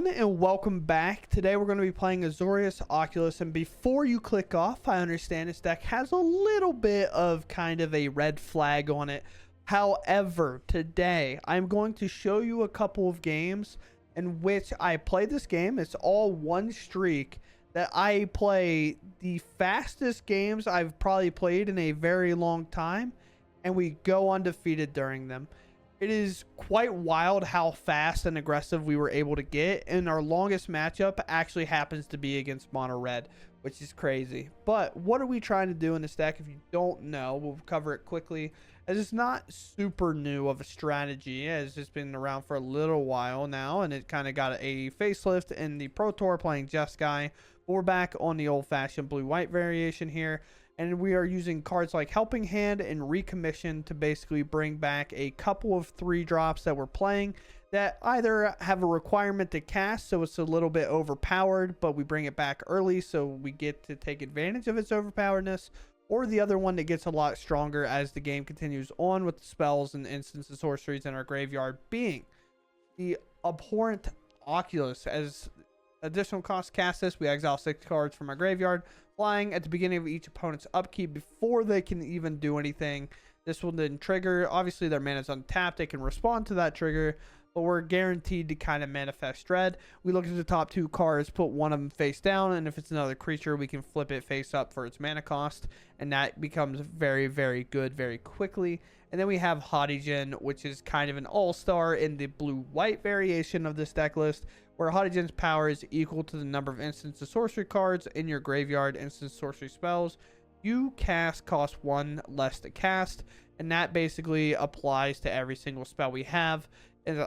everyone, and welcome back. Today we're going to be playing Azorious Oculus, and before you click off, I understand this deck has a little bit of kind of a red flag on it. However, today I'm going to show you a couple of games in which I play this game. It's all one streak that I play the fastest games I've probably played in a very long time, and we go undefeated during them. It is quite wild how fast and aggressive we were able to get, and our longest matchup actually happens to be against mono red, which is crazy. But what are we trying to do in this deck? If you don't know, we'll cover it quickly, as it's not super new of a strategy. It's just been around for a little while now, and it kind of got a facelift in the Pro Tour playing Jeskai. But we're back on the old-fashioned blue-white variation here, and we are using cards like Helping Hand and Recommission to basically bring back a couple of 3-drops that we're playing that either have a requirement to cast, so it's a little bit overpowered, but we bring it back early so we get to take advantage of its overpoweredness, or the other one that gets a lot stronger as the game continues on, with the spells and instants and sorceries in our graveyard being the Abhorrent Oculus. As additional cost cast this, we exile 6 cards from our graveyard, flying at the beginning of each opponent's upkeep before they can even do anything. This will then trigger. Obviously, their mana is untapped. They can respond to that trigger, but we're guaranteed to kind of manifest dread. We look at the top 2 cards, put one of them face down, and if it's another creature, we can flip it face up for its mana cost, and that becomes very, very good very quickly. And then we have Hodigen, which is kind of an all-star in the blue-white variation of this deck list, where Hodigen's power is equal to the number of instants of sorcery cards in your graveyard. Instant sorcery spells you cast cost 1 less to cast, and that basically applies to every single spell we have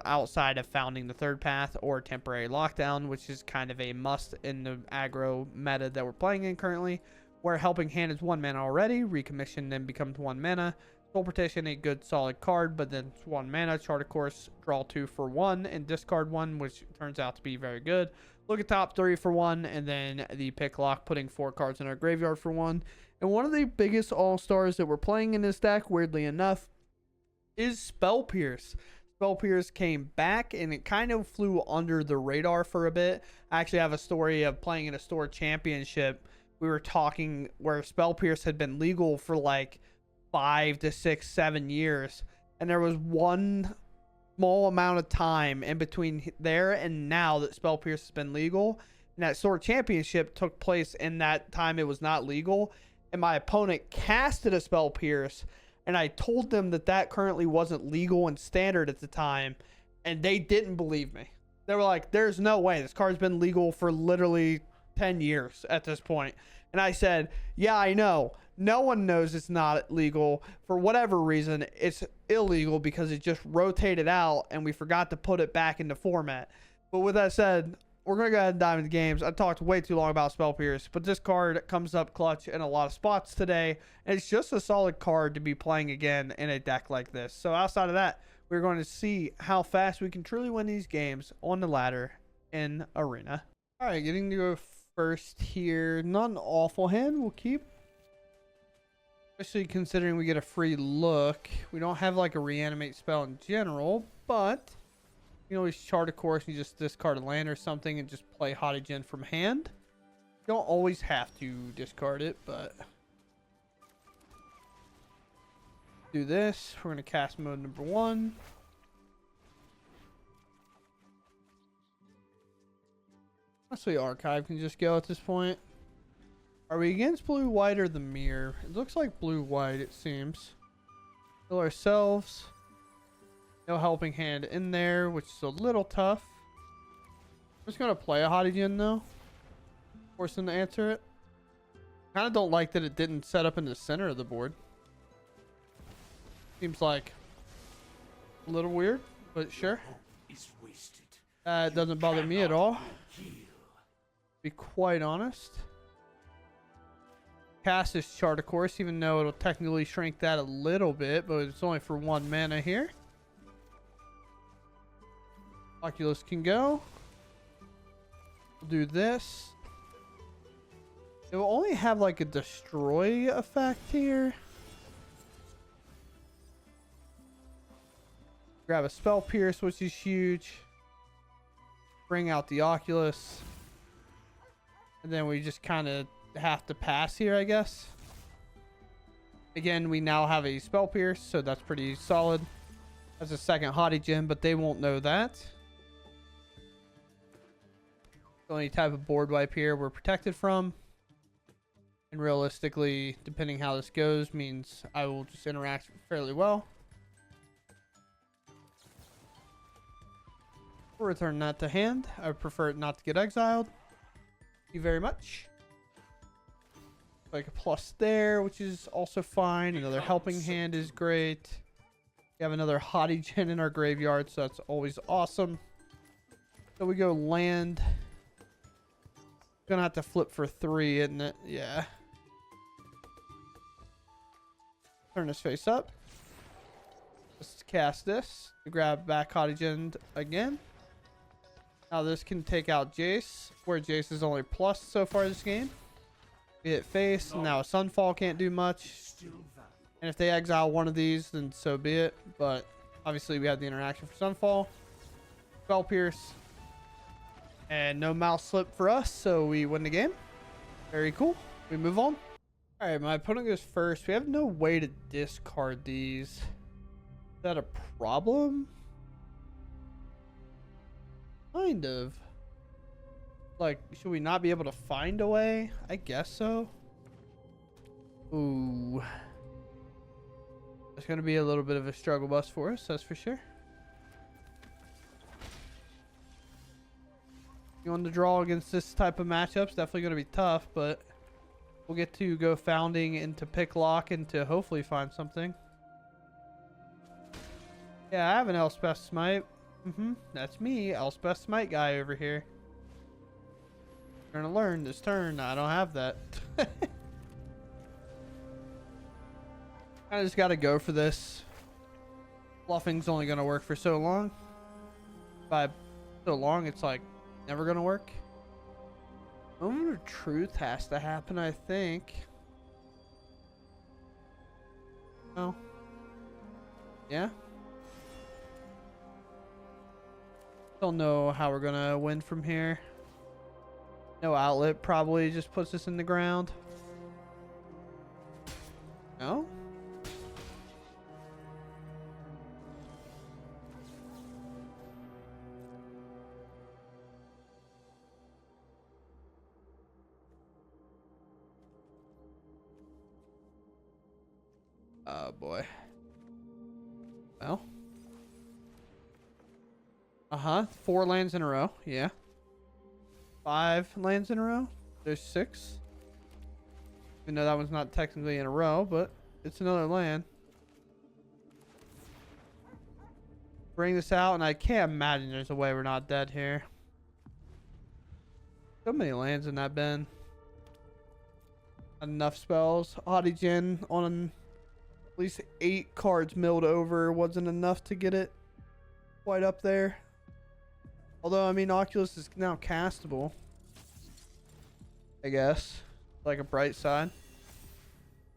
outside of Founding the Third Path or Temporary Lockdown, which is kind of a must in the aggro meta that we're playing in currently, where Helping Hand is 1 mana already. Recommission then becomes 1 mana. Soul Partition, a good solid card, but then it's 1 mana. Chart of Course, draw 2 for 1 and discard 1, which turns out to be very good. Look at top 3 for 1, and then the Pick Lock, putting 4 cards in our graveyard for 1. And one of the biggest all-stars that we're playing in this deck, weirdly enough, is Spell Pierce. Spell Pierce came back, and it kind of flew under the radar for a bit. I actually have a story of playing in a store championship. We were talking where Spell Pierce had been legal for like 5 to 6, 7 years, and there was one small amount of time in between there and now that Spell Pierce has been legal, and that sword championship took place in that time it was not legal, and my opponent casted a Spell Pierce, and I told them that that currently wasn't legal and standard at the time, and they didn't believe me. They were like, there's no way, this card's been legal for literally 10 years at this point. And I said, yeah, I know. No one knows it's not legal. For whatever reason, it's illegal because it just rotated out and we forgot to put it back into format. But with that said, we're going to go ahead and dive into games. I talked way too long about Spell Pierce, but this card comes up clutch in a lot of spots today. And it's just a solid card to be playing again in a deck like this. So outside of that, we're going to see how fast we can truly win these games on the ladder in Arena. All right, getting to a first here. Not an awful hand. We'll keep. Especially considering we get a free look. We don't have like a reanimate spell in general, but you can always Chart a Course and you just discard a land or something and just play Hodigen from hand. You don't always have to discard it, but do this. We're going to cast mode number 1. Honestly, Archive can just go at this point. Are we against blue-white or the mirror? It looks like blue-white, it seems. Kill ourselves. No Helping Hand in there, which is a little tough. I'm just going to play a Hodigen, though. Force them to answer it. Kind of don't like that it didn't set up in the center of the board. Seems like a little weird, but sure. It doesn't bother me at all. To be quite honest. Cast this Chart of Course, even though it'll technically shrink that a little bit, but it's only for 1 mana here. Oculus can go. We'll do this. It will only have like a destroy effect here. Grab a Spell Pierce, which is huge. bring out the Oculus, and then we just kind of have to pass here, I guess. Again, we now have a Spell Pierce, so that's pretty solid. That's a second Hottie Gem, but they won't know that. The only type of board wipe here we're protected from. And realistically, depending how this goes, means I will just interact fairly well. We'll return that to hand. I would prefer it not to get exiled. Thank you very much. Like a plus there, which is also fine. Another helping hand is great. We have another Hottie Gen in our graveyard, so that's always awesome. So we go land. Gonna have to flip for 3, isn't it? Yeah. Turn this face up. Let's cast this to grab back Hottie Gen again. Now this can take out Jace, where Jace is only plus so far this game. We hit face, and now a Sunfall can't do much. And if they exile one of these, then so be it. But obviously we have the interaction for Sunfall. Spell Pierce. And no mouse slip for us, so we win the game. Very cool. We move on. All right, my opponent goes first. We have no way to discard these. Is that a problem? Kind of. Like, should we not be able to find a way? I guess so. Ooh. It's going to be a little bit of a struggle bus for us, that's for sure. On the draw against this type of matchups, definitely going to be tough, but we'll get to go founding into pick lock and to hopefully find something. Yeah, I have an Elspeth Smite. That's me, Elspeth Smite guy over here. We're gonna learn this turn. I don't have that. I just gotta go for this. Bluffing's only gonna work for so long. By so long, it's like never gonna work. Moment of truth has to happen, I think. Oh. Yeah. Don't know how we're gonna win from here. No outlet probably just puts us in the ground. No? Oh boy. Well. 4 lands in a row. Yeah. 5 lands in a row. There's 6. Even though that one's not technically in a row, but it's another land. Bring this out, and I can't imagine there's a way we're not dead here. So many lands in that bin. Enough spells. Hottie Gen on at least 8 cards milled over wasn't enough to get it quite up there. Although, I mean, Oculus is now castable, I guess. Like a bright side.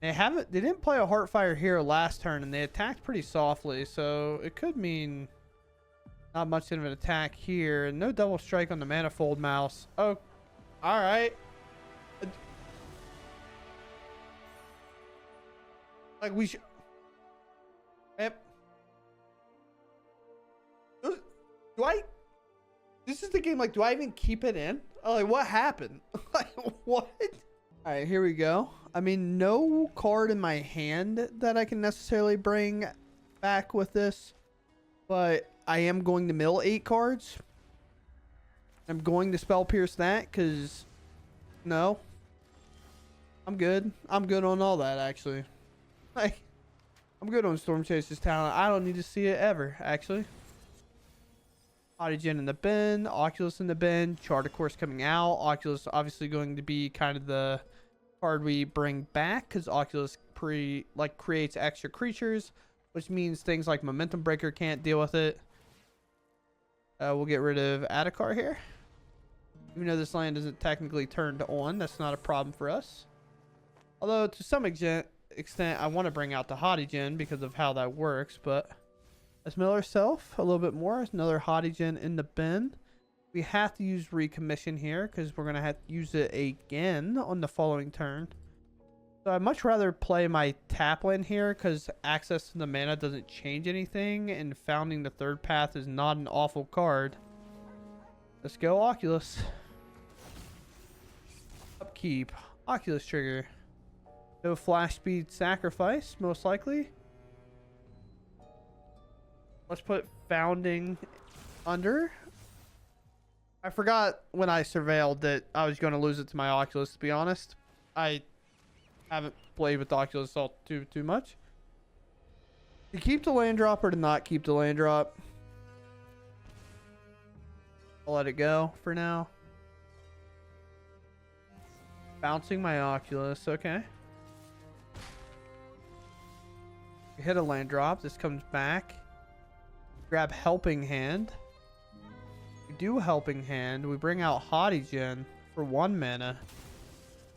They didn't play a Heartfire Hero last turn, and they attacked pretty softly, so it could mean not much of an attack here. And no double strike on the Manifold Mouse. Oh, all right. Like we should. Yep. Do I? This is the game. Like, do I even keep it in? Oh, like, what happened? Like, what? All right, here we go. I mean, no card in my hand that I can necessarily bring back with this, but I am going to mill 8 cards. I'm going to Spell Pierce that because no, I'm good. I'm good on all that, actually. Like, I'm good on Storm Chaser's talent. I don't need to see it ever, actually. Hottie Gen in the bin, Oculus in the bin, Charter Course coming out. Oculus obviously going to be kind of the card we bring back because Oculus creates extra creatures, which means things like Momentum Breaker can't deal with it. We'll get rid of Adhikar here. Even though this land isn't technically turned on, that's not a problem for us. Although to some extent I want to bring out the Hottie Gen because of how that works, but let's mill ourselves a little bit more. Another Hottie Gen in the bin. We have to use recommission here because we're going to have to use it again on the following turn. So I'd much rather play my tap land here because access to the mana doesn't change anything, and founding the third path is not an awful card. Let's go Oculus. Upkeep. Oculus trigger. No flash speed sacrifice, most likely. Let's put founding under. I forgot when I surveilled that I was going to lose it to my Oculus, to be honest. I haven't played with the Oculus all too much. To keep the land drop or to not keep the land drop? I'll let it go for now. Bouncing my Oculus, okay. We hit a land drop. This comes back. Grab Helping Hand. We do Helping Hand. We bring out Hottigen for 1 mana.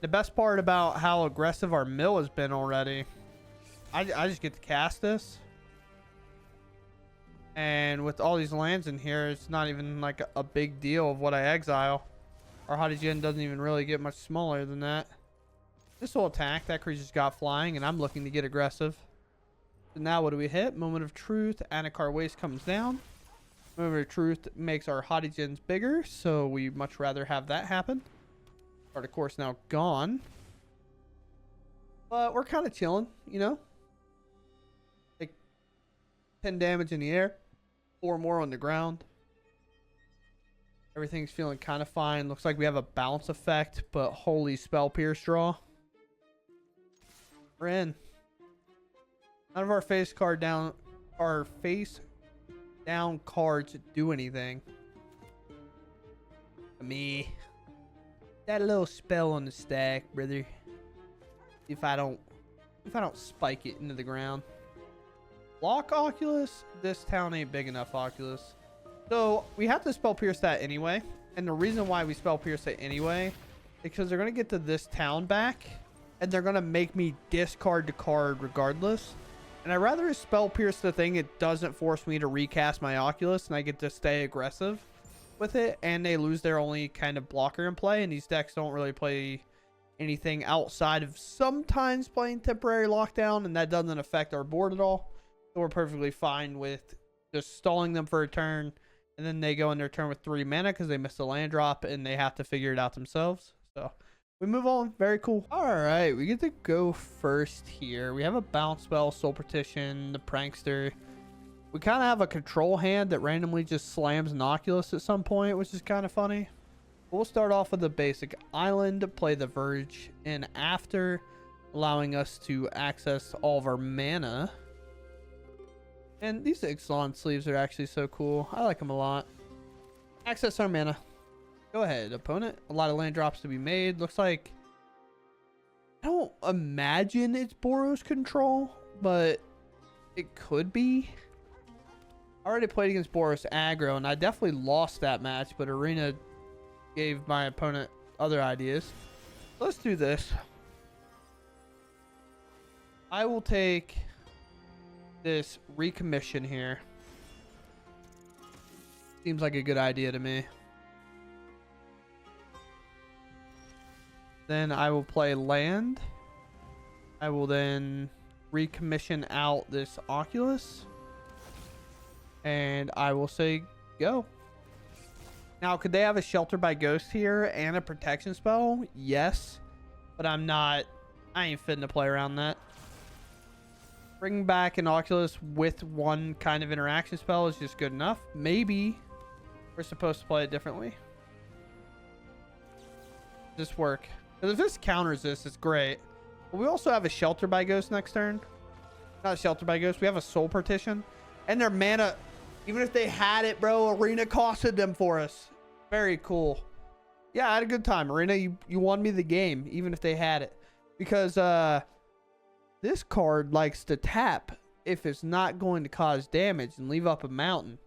The best part about how aggressive our mill has been already, I just get to cast this. And with all these lands in here, it's not even like a big deal of what I exile. Our Hottigen doesn't even really get much smaller than that. This will attack. That creature's got flying, and I'm looking to get aggressive. So now what do we hit? Moment of Truth. Anakar Waste comes down. Moment of Truth makes our Hottigens bigger, so we much rather have that happen. Card, of course, now gone. But we're kind of chilling, you know? Like 10 damage in the air. 4 more on the ground. Everything's feeling kind of fine. Looks like we have a bounce effect, but holy Spell Pierce draw. We're in. None of our face down cards do anything. Me. That little spell on the stack, brother. If I don't spike it into the ground. Block Oculus. This town ain't big enough, Oculus. So we have to Spell Pierce that anyway. And the reason why we Spell Pierce it anyway is because they're gonna get to this town back, and they're gonna make me discard the card regardless. And I'd rather Spell Pierce the thing. It doesn't force me to recast my Oculus, and I get to stay aggressive with it, and they lose their only kind of blocker in play. And these decks don't really play anything outside of sometimes playing temporary lockdown, and that doesn't affect our board at all. So we're perfectly fine with just stalling them for a turn, and then they go in their turn with 3 mana because they missed a land drop and they have to figure it out themselves. So we move on. Very cool. All right, we get to go first here. We have a bounce spell, Soul Partition, the Prankster. We kind of have a control hand that randomly just slams an Oculus at some point, which is kind of funny. We'll start off with the basic island, play the Verge in after, allowing us to access all of our mana. And these Ixalan sleeves are actually so cool. I like them a lot. Access our mana. Go ahead, opponent. A lot of land drops to be made. Looks like... I don't imagine it's Boros control, but it could be. I already played against Boros aggro, and I definitely lost that match, but Arena gave my opponent other ideas. Let's do this. I will take this recommission here. Seems like a good idea to me. Then I will play land. I will then recommission out this Oculus. And I will say go. Now, could they have a Shelter by Ghost here and a protection spell? Yes. But I ain't fitting to play around that. Bring back an Oculus with 1 kind of interaction spell is just good enough. Maybe we're supposed to play it differently. Does this work? Because if this counters this, it's great. But we also have a Shelter by Ghost next turn. Not a Shelter by Ghost. We have a Soul Partition. And their mana, even if they had it, bro, Arena costed them for us. Very cool. Yeah, I had a good time. Arena, you won me the game, even if they had it. Because, this card likes to tap if it's not going to cause damage and leave up a mountain.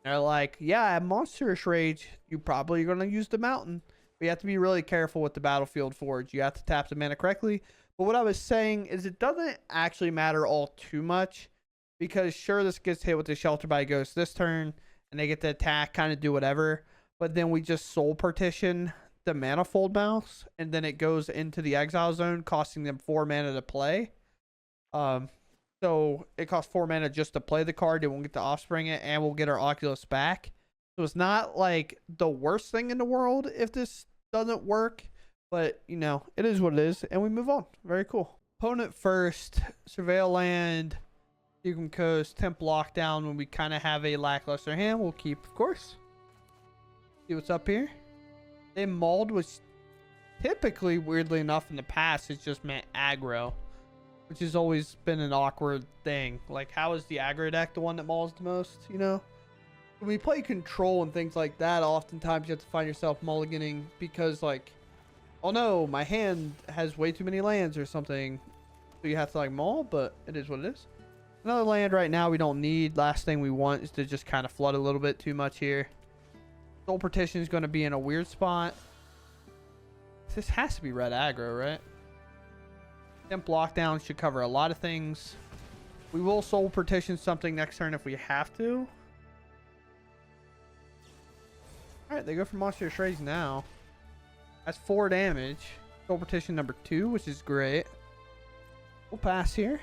They're like, yeah, at Monstrous Rage, you're probably going to use the mountain. But you have to be really careful with the Battlefield Forge. You have to tap the mana correctly. But what I was saying is it doesn't actually matter all too much. Because sure, this gets hit with the Shelter by Ghost this turn. And they get to attack, kind of do whatever. but then we just soul partition the Manifold Mouse, and then it goes into the exile zone, costing them 4 mana to play. So it costs 4 mana just to play the card. They won't get to offspring it, and we'll get our Oculus back. So it's not like the worst thing in the world if this doesn't work, but you know, it is what it is, and we move on. Very cool. Opponent first, Surveil Land, Seagram Coast, Temp Lockdown. When we kind of have a lackluster hand, we'll keep, of course. See what's up here. They mauled, which typically, weirdly enough, in the past, it's just meant aggro, which has always been an awkward thing. Like, how is the aggro deck the one that mauls the most, you know? When we play control and things like that, oftentimes you have to find yourself mulliganing because, like, oh no, my hand has way too many lands or something. So you have to, like, maul, but it is what it is. Another land right now we don't need. Last thing we want is to just kind of flood a little bit too much here. Soul Partition is going to be in a weird spot. This has to be red aggro, right? Temp Lockdown should cover a lot of things. We will Soul Partition something next turn if we have to. Alright, they go for Monster Shreds now. That's 4 damage. Soul Partition number 2, which is great. We'll pass here.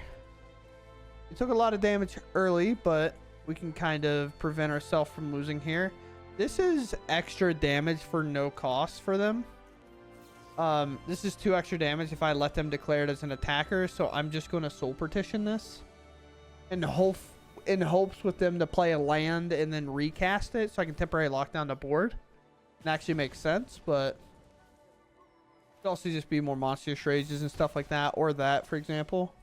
We took a lot of damage early, but we can kind of prevent ourselves from losing here. This is extra damage for no cost for them. This is 2 extra damage if I let them declare it as an attacker. So I'm just going to Soul Partition this in hopes with them to play a land and then recast it so I can temporarily lock down the board. It actually makes sense, but it could also just be more Monster Rages and stuff like that, or that, for example.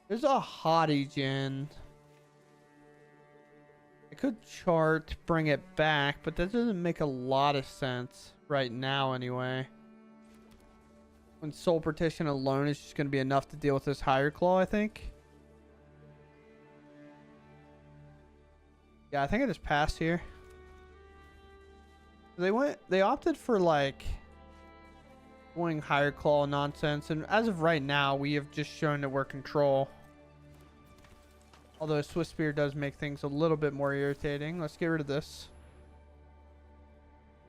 There's a Hottie Gen. I could chart, bring it back, but that doesn't make a lot of sense right now anyway. When Soul Partition alone is just going to be enough to deal with this Higher Claw, I think. Yeah, I think I just passed here. They opted for like going Higher Claw nonsense, and as of right now, we have just shown that we're control. Although Swiss Spear does make things a little bit more irritating. Let's get rid of this.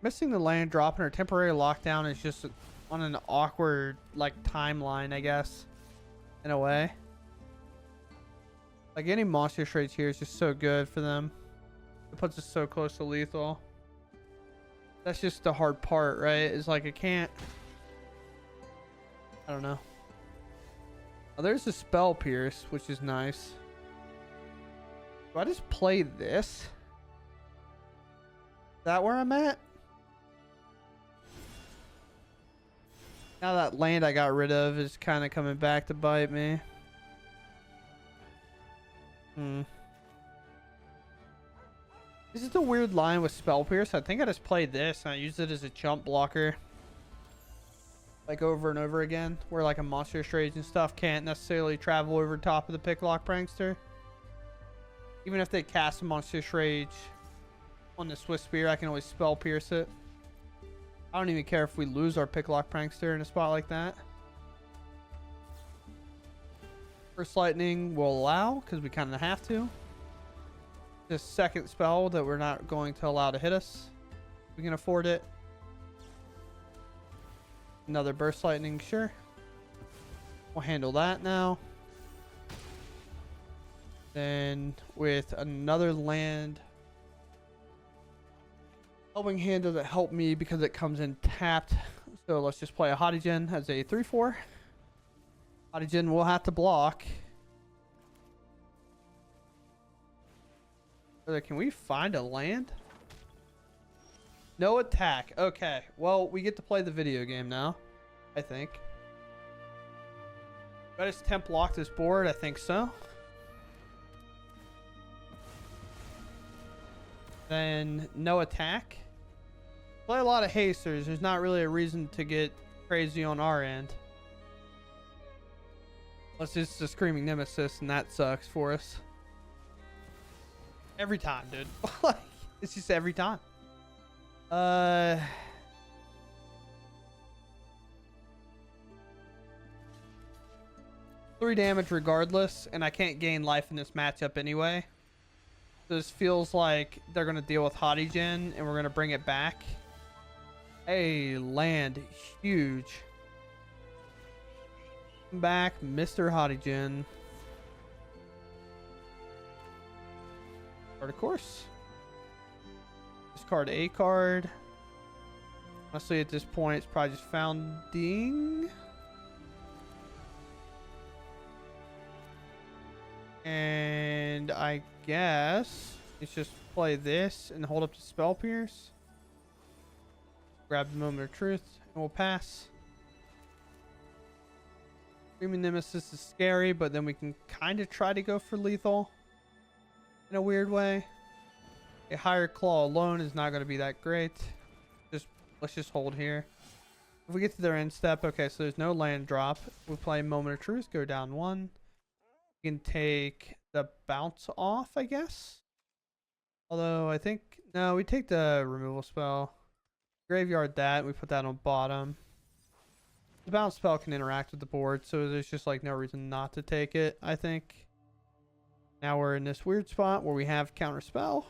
Missing the land drop and our temporary lockdown is just on an awkward like timeline, I guess, in a way. Like any Monster Shreds here is just so good for them. It puts us so close to lethal. That's just the hard part, right? It's like I can't. I don't know. Oh, there's a Spell Pierce, which is nice. Do I just play this? Is that where I'm at? Now that land I got rid of is kind of coming back to bite me. This is a weird line with Spell Pierce. I think I just played this and I used it as a jump blocker. Like over and over again. Where like a Monster Shreds and stuff can't necessarily travel over top of the Picklock Prankster. Even if they cast a Monster Shreds on the Swiss Spear, I can always Spell Pierce it. I don't even care if we lose our Picklock Prankster in a spot like that. First Lightning will allow, because we kind of have to. The second spell that we're not going to allow to hit us. We can afford it. Another Burst Lightning, sure. We'll handle that now. Then with another land. Helping Hand doesn't help me because it comes in tapped. So let's just play a Hottie Gen as a 3/4. Hottie Gen will have to block. Can we find a land? No attack. Okay. Well, we get to play the video game now, I think. Do I just temp lock this board? I think so. Then no attack. Play a lot of hasters. There's not really a reason to get crazy on our end. Unless it's the Screaming Nemesis, and that sucks for us. Every time, dude. It's just every time. 3 damage regardless, and I can't gain life in this matchup anyway. This feels like they're going to deal with Hottigen, and we're going to bring it back. Hey, land. Huge. Back, Mr. Hottigen. Card, of course. Discard a card. Honestly, at this point, it's probably just founding. And I guess it's just play this and hold up to Spell Pierce. Grab the Moment of Truth, and we'll pass. Screaming Nemesis is scary, but then we can kind of try to go for lethal in a weird way. A higher claw alone is not going to be that great. Let's just hold here. If we get to their end step, okay, so there's no land drop. We play Moment of Truth, go down 1. We can take the bounce off, I guess. Although I think no, we take the removal spell. Graveyard that, we put that on bottom. The bounce spell can interact with the board, so there's just like no reason not to take it, I think. Now we're in this weird spot where we have counter spell.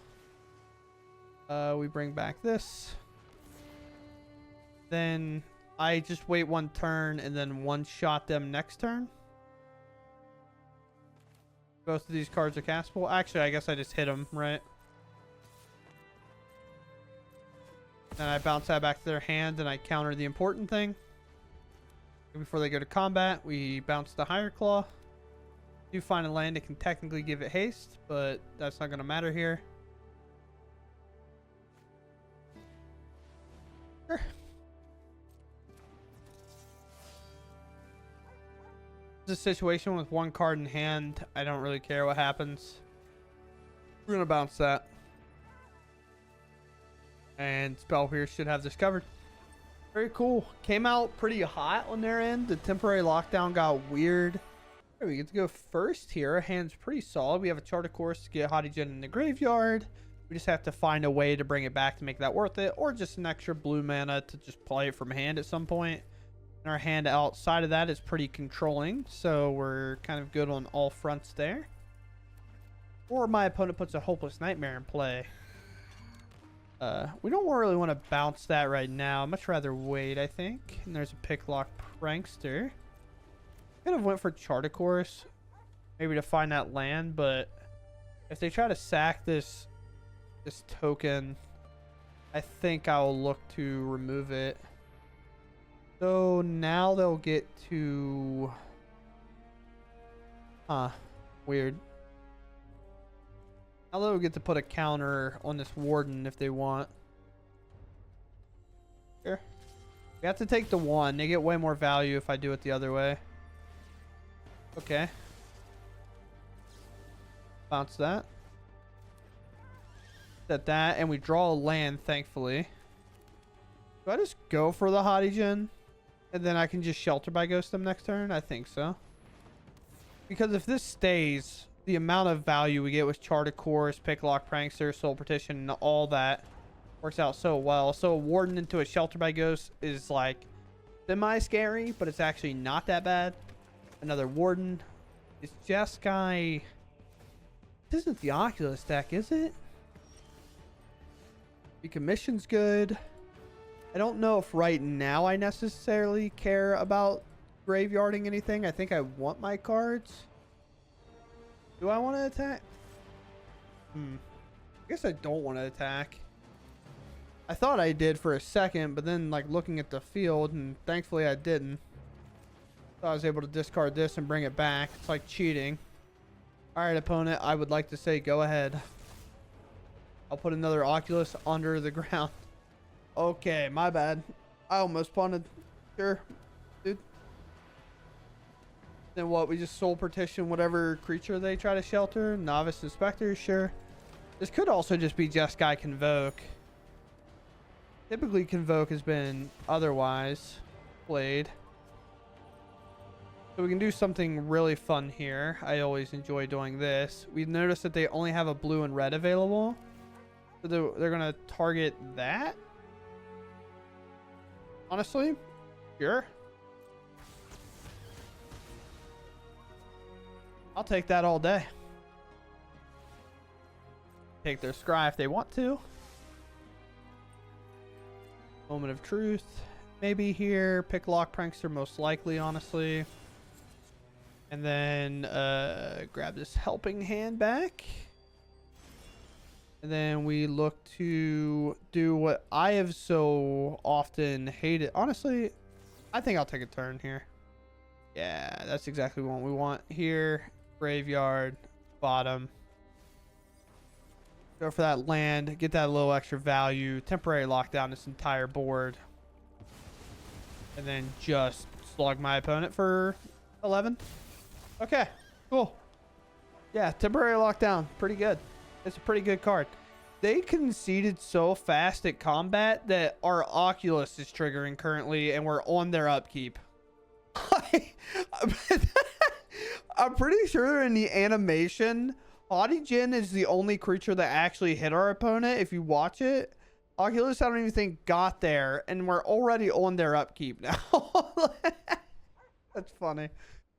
We bring back this. Then I just wait 1 turn and then 1-shot them next turn. Both of these cards are castable. Actually, I guess I just hit them, right? Then I bounce that back to their hand and I counter the important thing. Before they go to combat, we bounce the higher claw. If you find a land, it can technically give it haste, but that's not going to matter here. Sure. This situation with 1 card in hand, I don't really care what happens. We're going to bounce that. And Spell Pierce should have this covered. Very cool. Came out pretty hot on their end. The temporary lockdown got weird. Right, we get to go first here. Our hand's pretty solid. We have a Chart of Course to get Hottigen in the graveyard. We just have to find a way to bring it back to make that worth it. Or just an extra blue mana to just play it from hand at some point. And our hand outside of that is pretty controlling. So we're kind of good on all fronts there. Or my opponent puts a Hopeless Nightmare in play. We don't really want to bounce that right now. I'd much rather wait, I think. And there's a Picklock Prankster. Could have went for Chart of Course, maybe to find that land, but if they try to sack this token, I think I'll look to remove it. So now they'll get to... Weird. Now they'll get to put a counter on this Warden if they want. Here. We have to take the 1. They get way more value if I do it the other way. Okay. Bounce that. Set that, and we draw a land, thankfully. Do I just go for the Hottigen? And then I can just Shelter by Ghost them next turn? I think so. Because if this stays, the amount of value we get with Chart of Course, Picklock Prankster, Soul Partition, and all that works out so well. So a Warden into a Shelter by Ghost is like semi-scary, but it's actually not that bad. Another Warden. It's Jeskai. This isn't the Oculus deck, is it? Recommission's good. I don't know if right now I necessarily care about graveyarding anything. I think I want my cards. Do I want to attack? I guess I don't want to attack. I thought I did for a second, but then like looking at the field, and thankfully I didn't. So I was able to discard this and bring it back. It's like cheating. Alright, opponent, I would like to say go ahead. I'll put another Oculus under the ground. Okay, my bad. I almost punted. Sure, dude. Then what? We just Soul Partition whatever creature they try to shelter. Novice Inspector, sure. This could also just be Jeskai Convoke. Typically, Convoke has been otherwise played. So we can do something really fun here. I always enjoy doing this. We've noticed that they only have a blue and red available. So they're going to target that. Honestly, sure. I'll take that all day. take their scry if they want to. Moment of truth. Maybe here. Pick Lock Prankster most likely, honestly. And then grab this helping hand back. And then we look to do what I have so often hated. Honestly, I think I'll take a turn here. Yeah, that's exactly what we want here. Graveyard, bottom. Go for that land, get that little extra value. Temporary lockdown this entire board. And then just slug my opponent for 11. Okay, cool. Yeah, temporary lockdown. Pretty good. It's a pretty good card. They conceded so fast at combat that our Oculus is triggering currently, and we're on their upkeep. I'm pretty sure in the animation, Haughty Djinn is the only creature that actually hit our opponent. If you watch it, Oculus, I don't even think got there, and we're already on their upkeep now. That's funny.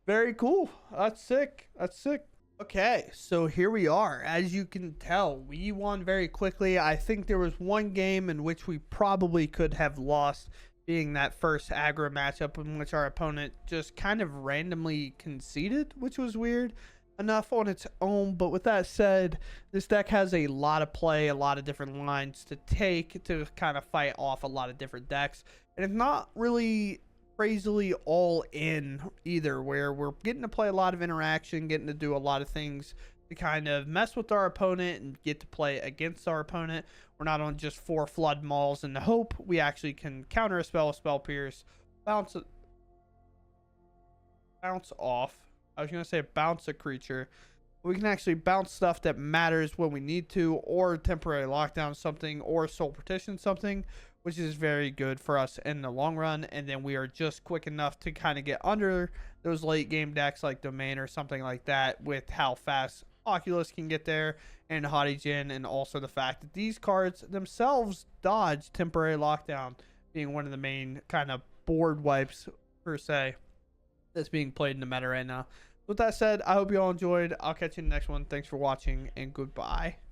Very cool. That's sick. That's sick. Okay, so here we are. As you can tell, we won very quickly. I think there was one game in which we probably could have lost, being that first aggro matchup in which our opponent just kind of randomly conceded, which was weird enough on its own. But with that said, this deck has a lot of play, a lot of different lines to take to kind of fight off a lot of different decks. And it's not really crazily all in either, where we're getting to play a lot of interaction, getting to do a lot of things to kind of mess with our opponent and get to play against our opponent. We're not on just 4 flood mauls in the hope we actually can counter a spell, spell pierce, bounce off. I was gonna say bounce a creature. We can actually bounce stuff that matters when we need to, or temporary lockdown something, or soul partition something, which is very good for us in the long run. And then we are just quick enough to kind of get under those late game decks like Domain or something like that, with how fast Oculus can get there, and Haughty Djinn, and also the fact that these cards themselves dodge temporary lockdown, being one of the main kind of board wipes per se that's being played in the meta right now. With that said, I hope you all enjoyed. I'll catch you in the next one. Thanks for watching, and goodbye.